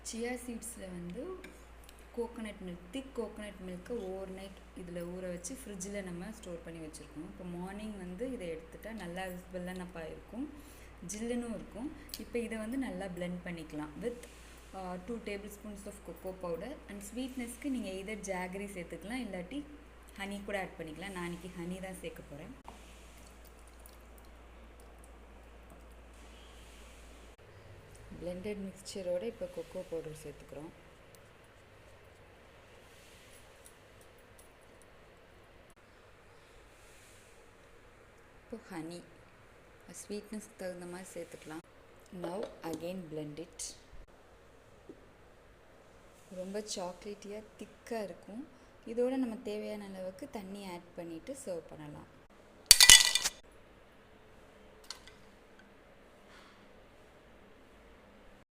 சியா சீட்ஸில் வந்து coconut milk, திக் coconut மில்க்கை over night இதில் ஊற வச்சு ஃப்ரிட்ஜில் நம்ம ஸ்டோர் பண்ணி வச்சுருக்கோம். இப்போ மார்னிங் வந்து இதை எடுத்துட்டால் நல்லா வெள்ளனப்பா இருக்கும், ஜில்லுன்னு இருக்கும். இப்போ இதை வந்து நல்லா பிளெண்ட் பண்ணிக்கலாம் with 2 tablespoons of cocoa powder. And ஸ்வீட்னஸ்க்கு நீங்கள் எதர் ஜாகரி சேர்த்துக்கலாம், இல்லாட்டி ஹனி கூட ஆட் பண்ணிக்கலாம். நான் இன்றைக்கி ஹனி தான் சேர்க்க போகிறேன். பிளெண்டட் மிக்சரோடு இப்போ கொக்கோ பவுடர் சேர்த்துக்கிறோம். இப்போ ஹனி ஸ்வீட்னஸ்க்கு தகுந்த மாதிரி சேர்த்துக்கலாம். Now again blend it. ரொம்ப சாக்லேட்டியாக திக்காக இருக்கும். இதோடு நம்ம தேவையான அளவுக்கு தண்ணி ஆட் பண்ணிவிட்டு சர்வ் பண்ணலாம்.